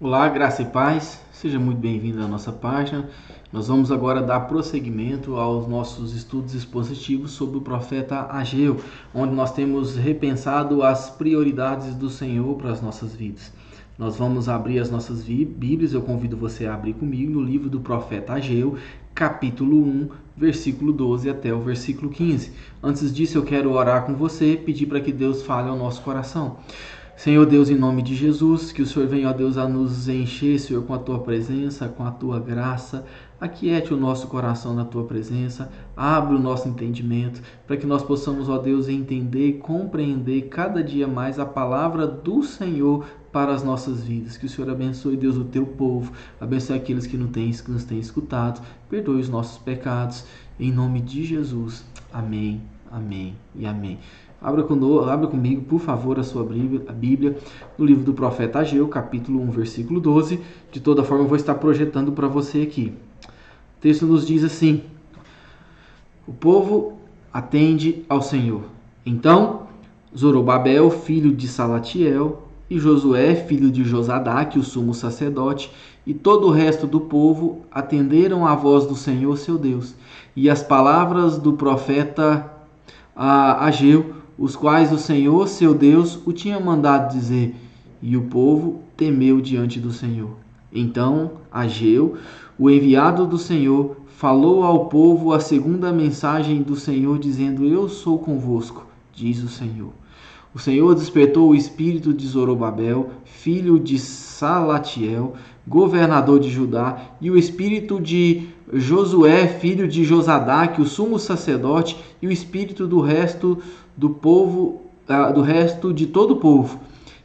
Olá, graça e paz, seja muito bem-vindo à nossa página. Nós vamos agora dar prosseguimento aos nossos estudos expositivos sobre o profeta Ageu, onde nós temos repensado as prioridades do Senhor para as nossas vidas. Nós vamos abrir as nossas Bíblias, eu convido você a abrir comigo no livro do profeta Ageu, capítulo 1, versículo 12 até o versículo 15. Antes disso, eu quero orar com você, pedir para que Deus fale ao nosso coração. Senhor Deus, em nome de Jesus, que o Senhor venha, ó Deus, a nos encher, Senhor, com a Tua presença, com a Tua graça. Aquiete o nosso coração na Tua presença, abre o nosso entendimento, para que nós possamos, ó Deus, entender e compreender cada dia mais a palavra do Senhor para as nossas vidas. Que o Senhor abençoe, Deus, o Teu povo, abençoe aqueles que nos têm escutado, perdoe os nossos pecados, em nome de Jesus. Amém, amém e amém. Abra comigo, por favor, a sua Bíblia, no livro do profeta Ageu, capítulo 1, versículo 12. De toda forma, eu vou estar projetando para você aqui. O texto nos diz assim: o povo atende ao Senhor. Então, Zorobabel, filho de Salatiel, e Josué, filho de Josadaque, o sumo sacerdote, e todo o resto do povo atenderam à voz do Senhor, seu Deus, e as palavras do profeta Ageu, os quais o Senhor, seu Deus, o tinha mandado dizer, e o povo temeu diante do Senhor. Então Ageu, o enviado do Senhor, falou ao povo a segunda mensagem do Senhor, dizendo: Eu sou convosco, diz o Senhor. O Senhor despertou o espírito de Zorobabel, filho de Salatiel, governador de Judá, e o espírito de Josué, filho de Josadaque, o sumo sacerdote, e o espírito do resto do povo, do resto de todo o povo.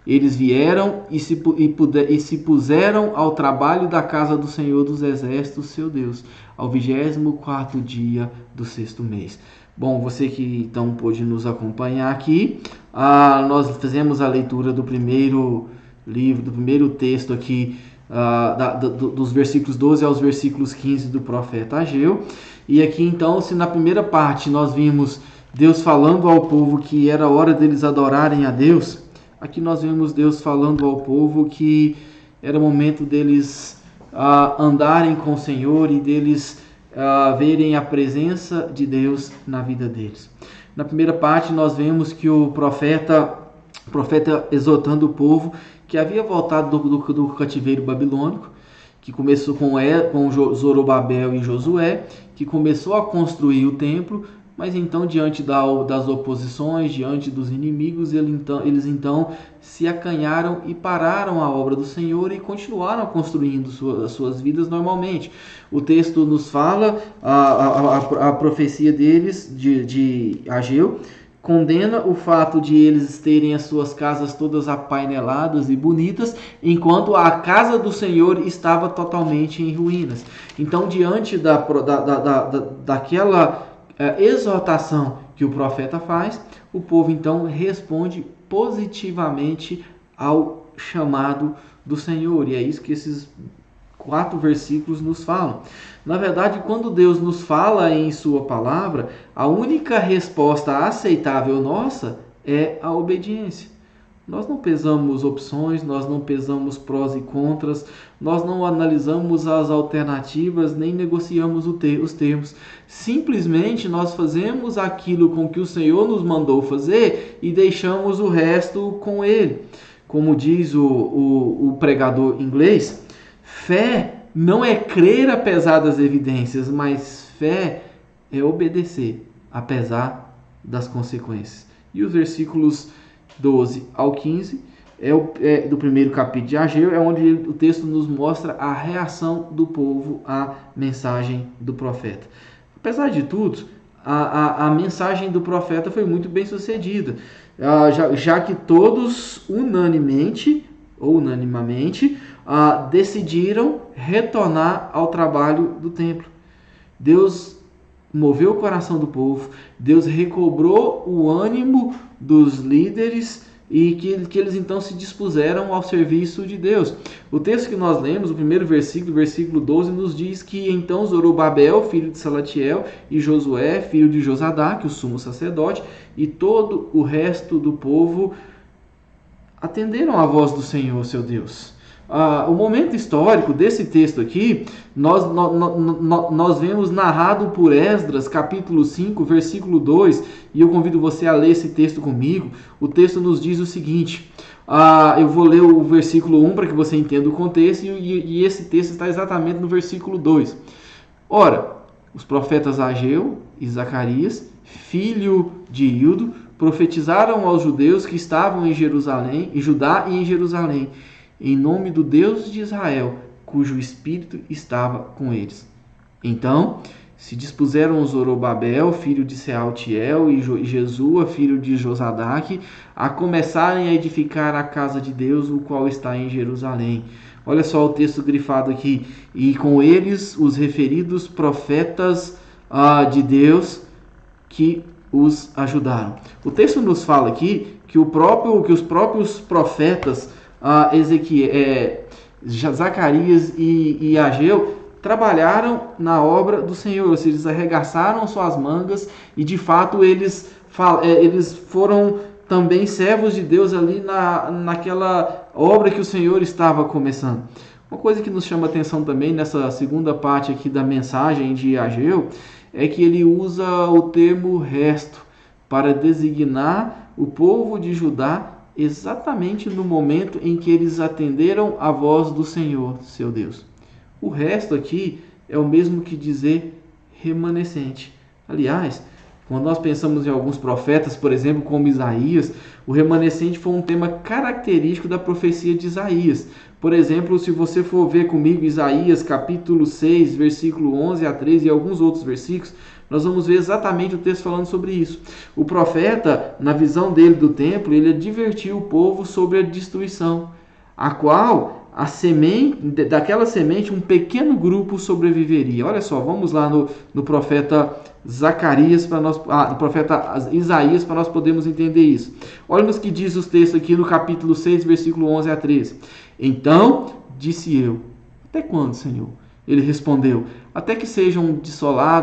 Eles vieram e se puseram ao trabalho da casa do Senhor dos Exércitos, seu Deus, ao 24º dia do 6º mês. Bom, você que então pôde nos acompanhar aqui, nós fizemos a leitura do primeiro livro, do primeiro texto aqui, dos versículos 12 aos versículos 15 do profeta Ageu. E aqui então, se na primeira parte nós vimos Deus falando ao povo que era hora deles adorarem a Deus, aqui nós vemos Deus falando ao povo que era momento deles andarem com o Senhor e deles verem a presença de Deus na vida deles. Na primeira parte nós vemos que o profeta exortando o povo que havia voltado do cativeiro babilônico, que começou com Zorobabel e Josué, que começou a construir o templo, mas então diante das oposições, diante dos inimigos, eles então se acanharam e pararam a obra do Senhor e continuaram construindo as suas vidas normalmente. O texto nos fala, a profecia deles, de Ageu, condena o fato de eles terem as suas casas todas apaineladas e bonitas, enquanto a casa do Senhor estava totalmente em ruínas. Então, diante daquela exortação que o profeta faz, o povo então responde positivamente ao chamado do Senhor. E é isso que esses 4 versículos nos falam. Na verdade, quando Deus nos fala em sua palavra, a única resposta aceitável nossa é a obediência. Nós não pesamos opções, nós não pesamos prós e contras, nós não analisamos as alternativas, nem negociamos os termos. Simplesmente nós fazemos aquilo com que o Senhor nos mandou fazer e deixamos o resto com Ele. Como diz o pregador inglês, fé não é crer apesar das evidências, mas fé é obedecer apesar das consequências. E os versículos 12 ao 15 do primeiro capítulo de Ageu, é onde o texto nos mostra a reação do povo à mensagem do profeta. Apesar de tudo, a mensagem do profeta foi muito bem sucedida, já que todos unanimamente decidiram retornar ao trabalho do templo. Deus moveu o coração do povo, Deus recobrou o ânimo dos líderes e que eles então se dispuseram ao serviço de Deus. O texto que nós lemos, o primeiro versículo 12, nos diz que então Zorobabel, filho de Salatiel, e Josué, filho de Josadaque, o sumo sacerdote, e todo o resto do povo atenderam à voz do Senhor, seu Deus. o momento histórico desse texto aqui, nós vemos narrado por Esdras, capítulo 5, versículo 2, e eu convido você a ler esse texto comigo. O texto nos diz o seguinte, eu vou ler o versículo 1 para que você entenda o contexto, e esse texto está exatamente no versículo 2. Ora, os profetas Ageu e Zacarias, filho de Ildo, profetizaram aos judeus que estavam em Jerusalém, em Judá e em Jerusalém, em nome do Deus de Israel, cujo espírito estava com eles. Então se dispuseram Zorobabel, filho de Sealtiel, e Jesua, filho de Josadaque, a começarem a edificar a casa de Deus, o qual está em Jerusalém. Olha só o texto grifado aqui. E com eles os referidos profetas de Deus que os ajudaram. O texto nos fala aqui que os próprios profetas Zacarias e Ageu trabalharam na obra do Senhor, ou seja, eles arregaçaram suas mangas e de fato eles foram também servos de Deus ali naquela obra que o Senhor estava começando. Uma coisa que nos chama atenção também nessa segunda parte aqui da mensagem de Ageu é que ele usa o termo resto para designar o povo de Judá exatamente no momento em que eles atenderam a voz do Senhor, seu Deus. O resto aqui é o mesmo que dizer remanescente. Aliás, quando nós pensamos em alguns profetas, por exemplo, como Isaías, o remanescente foi um tema característico da profecia de Isaías. Por exemplo, se você for ver comigo Isaías capítulo 6, versículo 11 a 13 e alguns outros versículos, nós vamos ver exatamente o texto falando sobre isso. O profeta, na visão dele do templo, ele advertiu o povo sobre a destruição, a qual daquela semente um pequeno grupo sobreviveria. Olha só, vamos lá no profeta Zacarias no profeta Isaías para nós podermos entender isso. Olha nos que diz os textos aqui no capítulo 6, versículo 11 a 13. Então disse eu: até quando, Senhor? Ele respondeu: até que sejam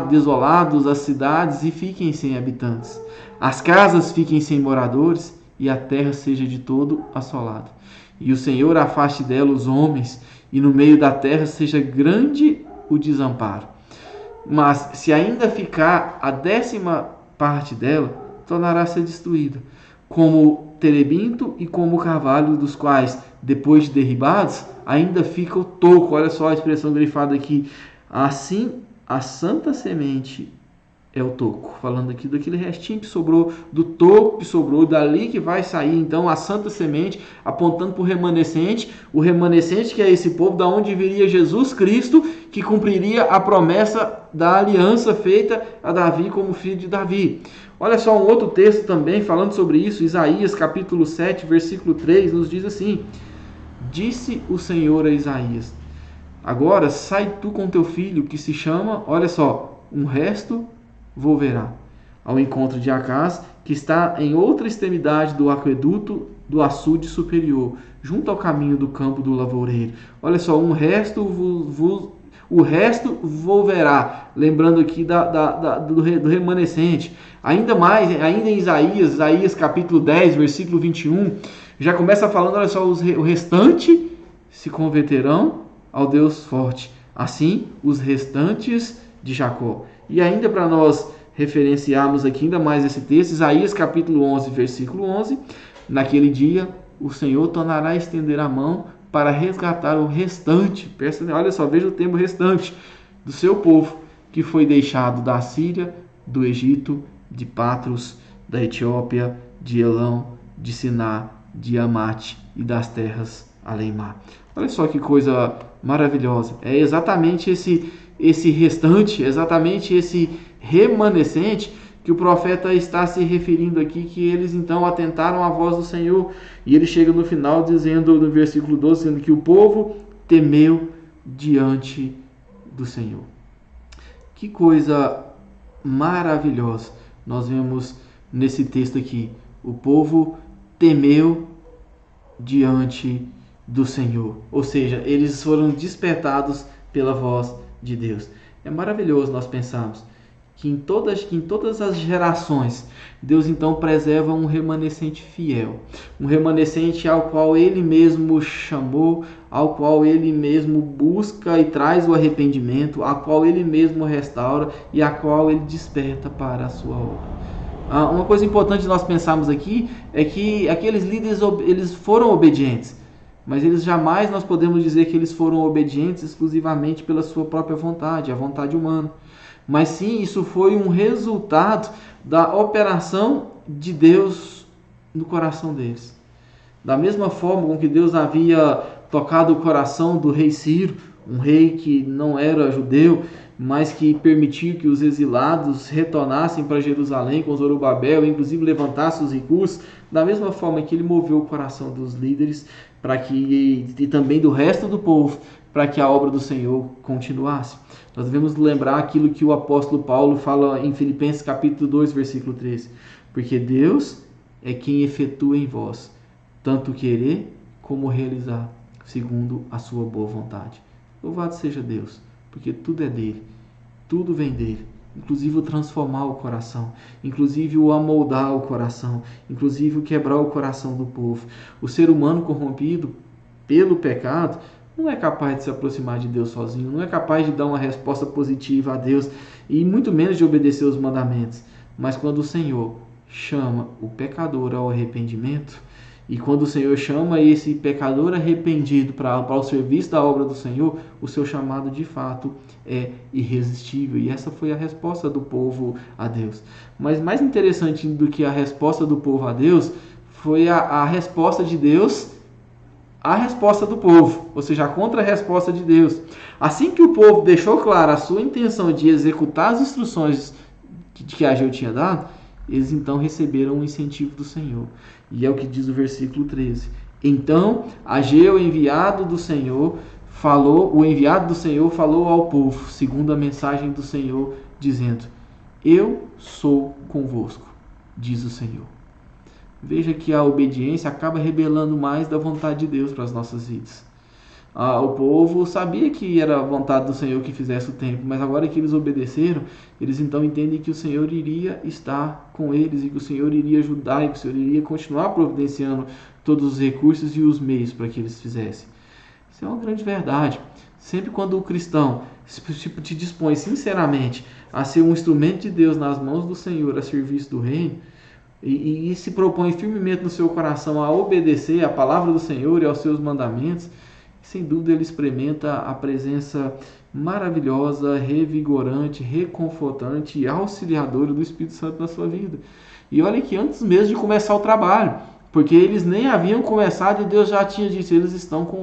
desolados as cidades e fiquem sem habitantes, as casas fiquem sem moradores e a terra seja de todo assolada. E o Senhor afaste dela os homens, e no meio da terra seja grande o desamparo. Mas se ainda ficar a 10ª parte dela, tornará a ser destruída, como terebinto e como carvalho, dos quais, depois de derribados, ainda fica o toco. Olha só a expressão grifada aqui. Assim, a santa semente é o toco, falando aqui daquele restinho que sobrou, do toco que sobrou, dali que vai sair então a santa semente, apontando para o remanescente que é esse povo, da onde viria Jesus Cristo, que cumpriria a promessa da aliança feita a Davi como filho de Davi. Olha só um outro texto também falando sobre isso, Isaías capítulo 7, versículo 3, nos diz assim: disse o Senhor a Isaías: agora sai tu com teu filho, que se chama, olha só, um resto volverá ao encontro de Acás, que está em outra extremidade do aqueduto do açude superior, junto ao caminho do campo do lavoureiro. Olha só, o resto volverá, lembrando aqui do remanescente. Ainda em Isaías capítulo 10, versículo 21, já começa falando, olha só, o restante se converterão ao Deus forte, assim os restantes de Jacó. E ainda para nós referenciarmos aqui ainda mais esse texto, Isaías capítulo 11, versículo 11, naquele dia o Senhor tornará a estender a mão para resgatar o restante, olha só, veja o termo restante, do seu povo, que foi deixado da Síria, do Egito, de Patros, da Etiópia, de Elão, de Siná, de Amate e das terras além mar. Olha só que coisa maravilhosa, é exatamente esse restante, exatamente esse remanescente que o profeta está se referindo aqui, que eles então atentaram à voz do Senhor. E ele chega no final dizendo, no versículo 12, dizendo que o povo temeu diante do Senhor. Que coisa maravilhosa nós vemos nesse texto aqui. O povo temeu diante do Senhor, ou seja, eles foram despertados pela voz de Deus. É maravilhoso nós pensarmos que em todas as gerações, Deus então preserva um remanescente fiel, um remanescente ao qual Ele mesmo chamou, ao qual Ele mesmo busca e traz o arrependimento, ao qual Ele mesmo restaura e a qual Ele desperta para a sua obra. Uma coisa importante nós pensarmos aqui é que aqueles líderes eles foram obedientes, mas eles jamais nós podemos dizer que eles foram obedientes exclusivamente pela sua própria vontade, a vontade humana. Mas sim, isso foi um resultado da operação de Deus no coração deles. Da mesma forma com que Deus havia tocado o coração do rei Ciro, um rei que não era judeu, mas que permitiu que os exilados retornassem para Jerusalém com Zorobabel, inclusive levantassem os recursos, da mesma forma que ele moveu o coração dos líderes e também do resto do povo, para que a obra do Senhor continuasse. Nós devemos lembrar aquilo que o apóstolo Paulo fala em Filipenses capítulo 2, versículo 13. Porque Deus é quem efetua em vós, tanto querer como realizar, segundo a sua boa vontade. Louvado seja Deus, porque tudo é dele, tudo vem dele, inclusive o transformar o coração, inclusive o amoldar o coração, inclusive o quebrar o coração do povo. O ser humano corrompido pelo pecado não é capaz de se aproximar de Deus sozinho, não é capaz de dar uma resposta positiva a Deus e muito menos de obedecer os mandamentos. Mas quando o Senhor chama o pecador ao arrependimento, e quando o Senhor chama esse pecador arrependido para o serviço da obra do Senhor, o seu chamado de fato é irresistível. E essa foi a resposta do povo a Deus. Mas mais interessante do que a resposta do povo a Deus foi a resposta de Deus à resposta do povo, ou seja, a contra-resposta de Deus. Assim que o povo deixou clara a sua intenção de executar as instruções que Ageu tinha dado, eles então receberam o incentivo do Senhor. E é o que diz o versículo 13. Então, Ageu, o enviado do Senhor falou ao povo, segundo a mensagem do Senhor, dizendo: Eu sou convosco, diz o Senhor. Veja que a obediência acaba revelando mais da vontade de Deus para as nossas vidas. O povo sabia que era a vontade do Senhor que fizesse o tempo, mas agora que eles obedeceram, eles então entendem que o Senhor iria estar com eles e que o Senhor iria ajudar e que o Senhor iria continuar providenciando todos os recursos e os meios para que eles fizessem. Isso é uma grande verdade. Sempre quando o cristão se dispõe sinceramente a ser um instrumento de Deus nas mãos do Senhor a serviço do reino, e se propõe firmemente no seu coração a obedecer à palavra do Senhor e aos seus mandamentos, sem dúvida ele experimenta a presença maravilhosa, revigorante, reconfortante e auxiliadora do Espírito Santo na sua vida. E olha que antes mesmo de começar o trabalho, porque eles nem haviam começado e Deus já tinha dito: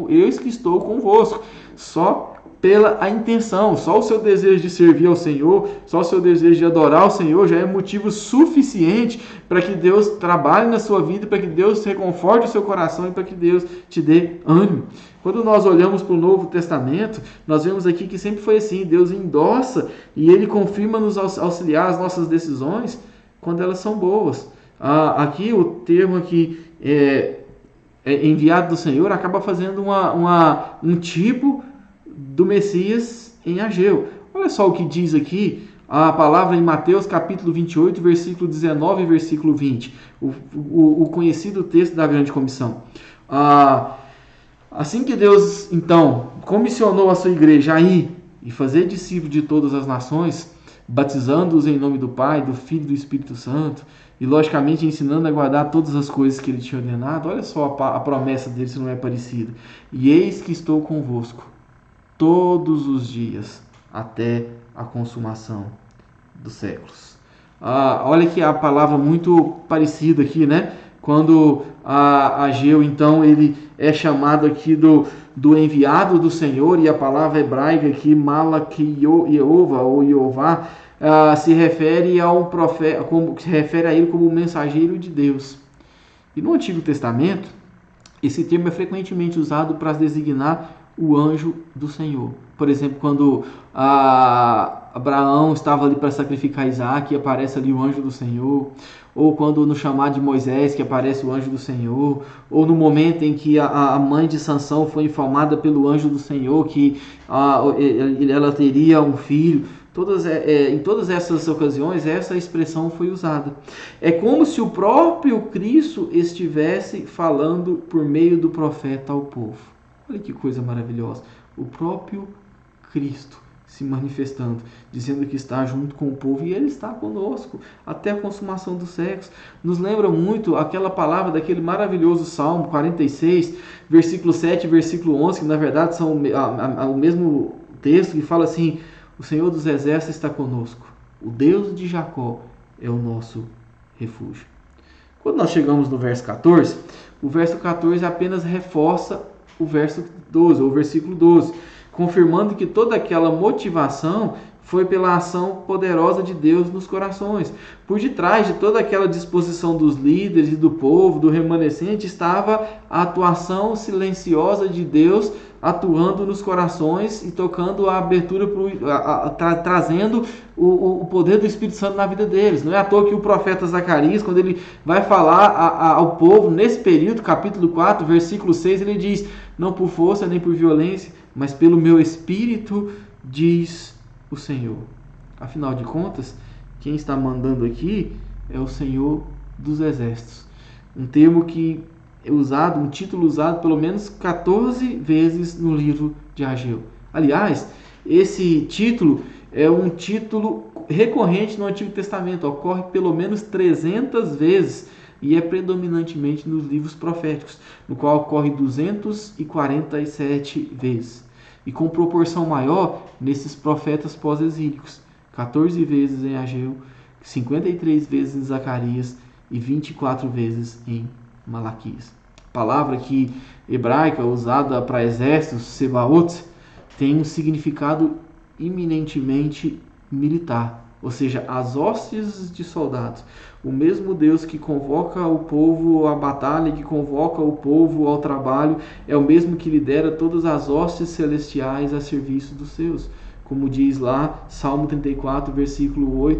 eis que estou convosco. Só pela a intenção, só o seu desejo de servir ao Senhor, só o seu desejo de adorar o Senhor já é motivo suficiente para que Deus trabalhe na sua vida, para que Deus reconforte o seu coração e para que Deus te dê ânimo. Quando nós olhamos para o Novo Testamento, nós vemos aqui que sempre foi assim: Deus endossa e Ele confirma nos auxiliar as nossas decisões quando elas são boas. Aqui o termo aqui enviado do Senhor acaba fazendo um tipo do Messias em Ageu. Olha só o que diz aqui a palavra em Mateus capítulo 28, versículo 19 e versículo 20, o conhecido texto da grande comissão. Assim que Deus então comissionou a sua igreja a ir e fazer discípulos de todas as nações, batizando-os em nome do Pai, do Filho e do Espírito Santo, e logicamente ensinando a guardar todas as coisas que Ele tinha ordenado, olha só a promessa dele, se não é parecida: e eis que estou convosco todos os dias, até a consumação dos séculos. Olha que a palavra muito parecida aqui, né? Quando Ageu, então, ele é chamado aqui do enviado do Senhor, e a palavra hebraica aqui, Malach-Yehovah, ou Jeová, se refere ao profeta, se refere a ele como mensageiro de Deus. E no Antigo Testamento, esse termo é frequentemente usado para designar o anjo do Senhor. Por exemplo, quando Abraão estava ali para sacrificar Isaac, e aparece ali o anjo do Senhor. Ou quando no chamado de Moisés, que aparece o anjo do Senhor. Ou no momento em que a mãe de Sansão foi informada pelo anjo do Senhor que ela teria um filho. Em todas essas ocasiões, essa expressão foi usada. É como se o próprio Cristo estivesse falando por meio do profeta ao povo. Olha que coisa maravilhosa. O próprio Cristo se manifestando, dizendo que está junto com o povo, e Ele está conosco até a consumação dos séculos. Nos lembra muito aquela palavra daquele maravilhoso Salmo 46, versículo 7 e versículo 11, que na verdade são o mesmo texto, que fala assim: o Senhor dos Exércitos está conosco, o Deus de Jacó é o nosso refúgio. Quando nós chegamos no verso 14, o verso 14 apenas reforça o verso 12, ou o versículo 12, confirmando que toda aquela motivação foi pela ação poderosa de Deus nos corações. Por detrás de toda aquela disposição dos líderes e do povo, do remanescente, estava a atuação silenciosa de Deus atuando nos corações e tocando a abertura, trazendo o poder do Espírito Santo na vida deles. Não é à toa que o profeta Zacarias, quando ele vai falar ao povo, nesse período, capítulo 4, versículo 6, ele diz: não por força nem por violência, mas pelo meu Espírito, diz o Senhor. Afinal de contas, quem está mandando aqui é o Senhor dos Exércitos. Um termo que é usado, um título usado pelo menos 14 vezes no livro de Ageu. Aliás, esse título é um título recorrente no Antigo Testamento, ocorre pelo menos 300 vezes e é predominantemente nos livros proféticos, no qual ocorre 247 vezes. E com proporção maior nesses profetas pós-exílicos, 14 vezes em Ageu, 53 vezes em Zacarias e 24 vezes em Malaquias. A palavra aqui hebraica usada para exércitos, Sebaot, tem um significado eminentemente militar, ou seja, as hostes de soldados. O mesmo Deus que convoca o povo à batalha, que convoca o povo ao trabalho, é o mesmo que lidera todas as hostes celestiais a serviço dos seus. Como diz lá, Salmo 34, versículo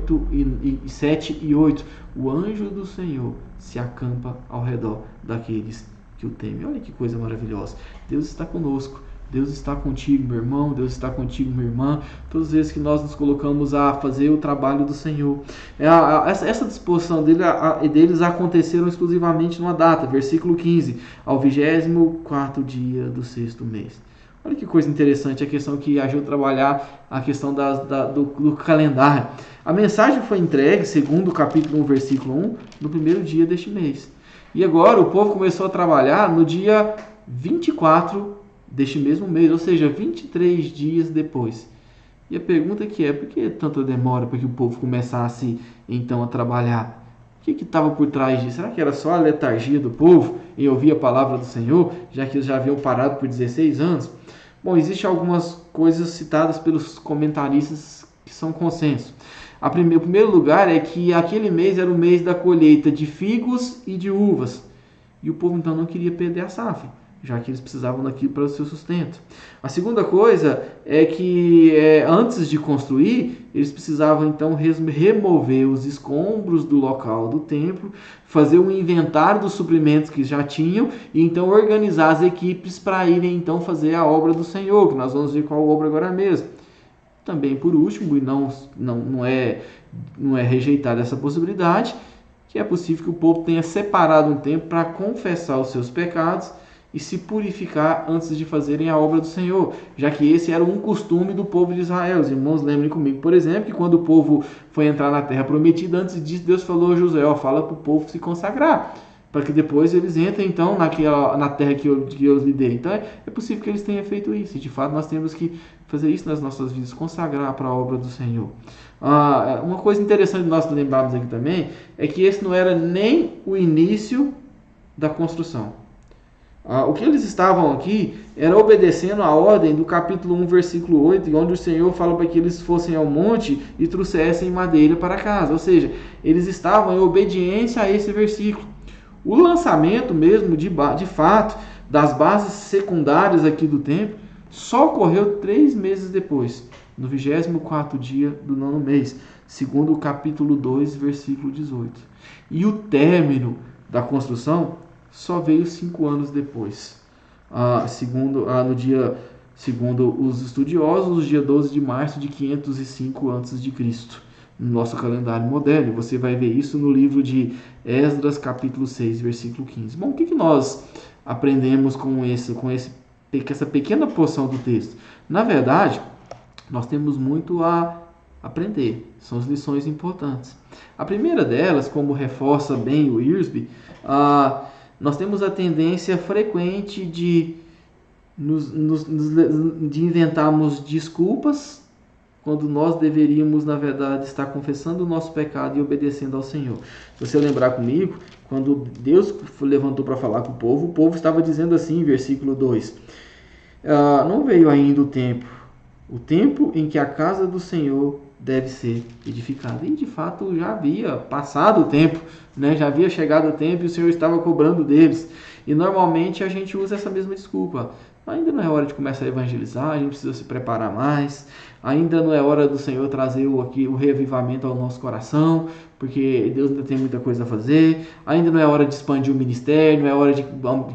7 e 8. O anjo do Senhor se acampa ao redor daqueles que o temem. Olha que coisa maravilhosa. Deus está conosco. Deus está contigo, meu irmão. Deus está contigo, minha irmã. Todas as vezes que nós nos colocamos a fazer o trabalho do Senhor. Essa disposição deles aconteceram exclusivamente numa data, versículo 15, ao 24º dia do 6º mês. Olha que coisa interessante a questão que Ageu trabalhar a questão do calendário. A mensagem foi entregue, segundo o capítulo 1, versículo 1, no primeiro dia deste mês. E agora o povo começou a trabalhar no dia 24 deste mesmo mês, ou seja, 23 dias depois. E a pergunta que por que tanta demora para que o povo começasse então a trabalhar? O que estava por trás disso? Será que era só a letargia do povo em ouvir a palavra do Senhor, já que eles já haviam parado por 16 anos? Bom, existem algumas coisas citadas pelos comentaristas que são consenso. O primeiro lugar é que aquele mês era o mês da colheita de figos e de uvas. E o povo então não queria perder a safra, já que eles precisavam daquilo para o seu sustento. A segunda coisa é que antes de construir, eles precisavam então remover os escombros do local do templo, fazer um inventário dos suprimentos que já tinham e então organizar as equipes para irem então fazer a obra do Senhor, que nós vamos ver qual obra agora mesmo. Também por último, e não é rejeitada essa possibilidade, que é possível que o povo tenha separado um tempo para confessar os seus pecados e se purificar antes de fazerem a obra do Senhor, já que esse era um costume do povo de Israel. Os irmãos lembrem comigo, por exemplo, que quando o povo foi entrar na terra prometida, antes disso Deus falou a Josué: fala para o povo se consagrar, para que depois eles entrem então na terra que eu lhe dei. Então é possível que eles tenham feito isso, e de fato nós temos que fazer isso nas nossas vidas, consagrar para a obra do Senhor. Uma coisa interessante de nós lembrarmos aqui também é que esse não era nem o início da construção. O que eles estavam aqui era obedecendo a ordem do capítulo 1, versículo 8, onde o Senhor fala para que eles fossem ao monte e trouxessem madeira para casa. Ou seja, eles estavam em obediência a esse versículo. O lançamento mesmo, de fato, das bases secundárias aqui do templo, só ocorreu 3 meses depois, no 24º dia do 9º mês, segundo o capítulo 2, versículo 18. E o término da construção só veio 5 anos depois, no dia segundo os estudiosos, dia 12 de março de 505 a.C., no nosso calendário moderno. Você vai ver isso no livro de Esdras, capítulo 6, versículo 15. Bom, o que nós aprendemos com essa pequena porção do texto? Na verdade, nós temos muito a aprender. São as lições importantes. A primeira delas, como reforça bem o Wiersbe, nós temos a tendência frequente de inventarmos desculpas quando nós deveríamos, na verdade, estar confessando o nosso pecado e obedecendo ao Senhor. Se você lembrar comigo, quando Deus levantou para falar com o povo estava dizendo assim, em versículo 2, não veio ainda o tempo em que a casa do Senhor deve ser edificada. E, de fato, já havia passado o tempo, né? Já havia chegado o tempo e o Senhor estava cobrando deles. E, normalmente, a gente usa essa mesma desculpa. Ainda não é hora de começar a evangelizar, a gente precisa se preparar mais. Ainda não é hora do Senhor trazer o reavivamento ao nosso coração, porque Deus ainda tem muita coisa a fazer. Ainda não é hora de expandir o ministério, não é hora de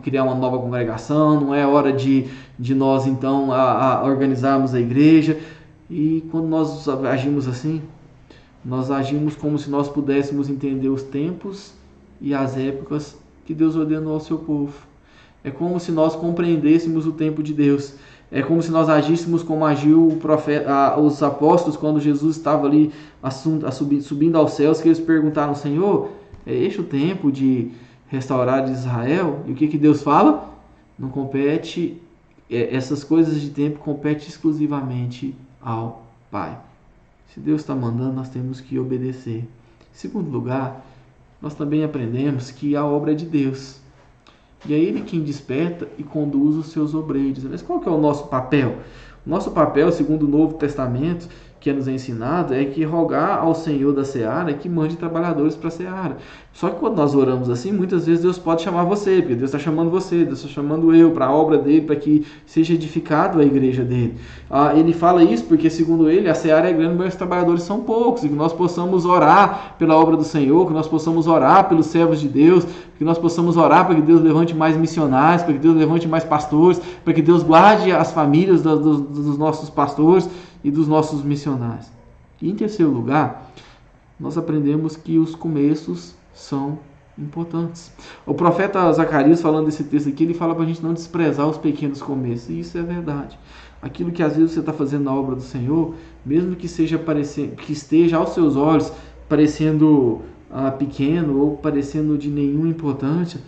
criar uma nova congregação, não é hora de nós, então, organizarmos a igreja. E quando nós agimos assim, nós agimos como se nós pudéssemos entender os tempos e as épocas que Deus ordenou ao seu povo. É como se nós compreendêssemos o tempo de Deus. É como se nós agíssemos como agiu os apóstolos quando Jesus estava ali subindo aos céus, que eles perguntaram: Senhor, é este o tempo de restaurar Israel? E o que Deus fala? Não compete, essas coisas de tempo competem exclusivamente ao Pai. Se Deus está mandando, nós temos que obedecer. Em segundo lugar, nós também aprendemos que a obra é de Deus. E é Ele quem desperta e conduz os seus obreiros. Mas qual que é o nosso papel? O nosso papel, segundo o Novo Testamento, que é nos ensinado, é que rogar ao Senhor da Seara que mande trabalhadores para a Seara. Só que quando nós oramos assim, muitas vezes Deus pode chamar você, porque Deus está chamando você, Deus está chamando eu para a obra dele, para que seja edificado a igreja dele. Ele fala isso porque, segundo ele, a Seara é grande, mas os trabalhadores são poucos, e que nós possamos orar pela obra do Senhor, que nós possamos orar pelos servos de Deus, que nós possamos orar para que Deus levante mais missionários, para que Deus levante mais pastores, para que Deus guarde as famílias dos nossos pastores e dos nossos missionários. E em terceiro lugar, nós aprendemos que os começos são importantes. O profeta Zacarias, falando desse texto aqui, ele fala para a gente não desprezar os pequenos começos, e isso é verdade. Aquilo que às vezes você está fazendo na obra do Senhor, mesmo que esteja aos seus olhos parecendo pequeno ou parecendo de nenhuma importância,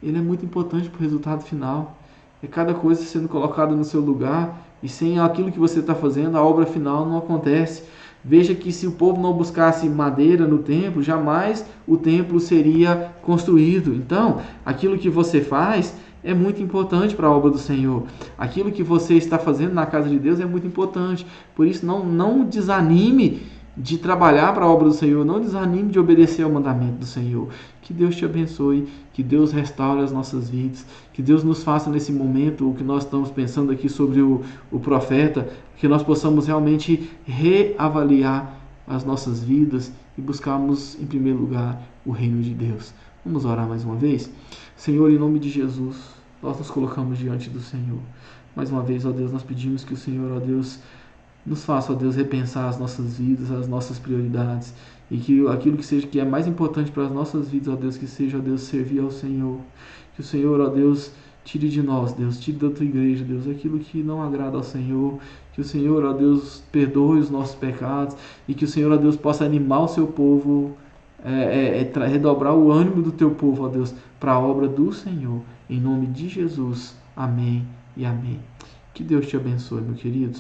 ele é muito importante para o resultado final. É cada coisa sendo colocada no seu lugar, e sem aquilo que você está fazendo, a obra final não acontece. Veja que se o povo não buscasse madeira no templo, jamais o templo seria construído. Então, aquilo que você faz é muito importante para a obra do Senhor. Aquilo que você está fazendo na casa de Deus é muito importante. Por isso, não desanime de trabalhar para a obra do Senhor, não desanime de obedecer ao mandamento do Senhor. Que Deus te abençoe, que Deus restaure as nossas vidas, que Deus nos faça nesse momento o que nós estamos pensando aqui sobre o profeta, que nós possamos realmente reavaliar as nossas vidas e buscarmos em primeiro lugar o reino de Deus. Vamos orar mais uma vez? Senhor, em nome de Jesus, nós nos colocamos diante do Senhor. Mais uma vez, ó Deus, nós pedimos que o Senhor, ó Deus, nos faça, ó Deus, repensar as nossas vidas, as nossas prioridades, e que aquilo que é mais importante para as nossas vidas, ó Deus, que seja, ó Deus, servir ao Senhor. Que o Senhor, ó Deus, tire de nós, Deus, tire da tua igreja, Deus, aquilo que não agrada ao Senhor. Que o Senhor, ó Deus, perdoe os nossos pecados, e que o Senhor, ó Deus, possa animar o seu povo, redobrar o ânimo do teu povo, ó Deus, para a obra do Senhor. Em nome de Jesus. Amém e amém. Que Deus te abençoe, meu querido.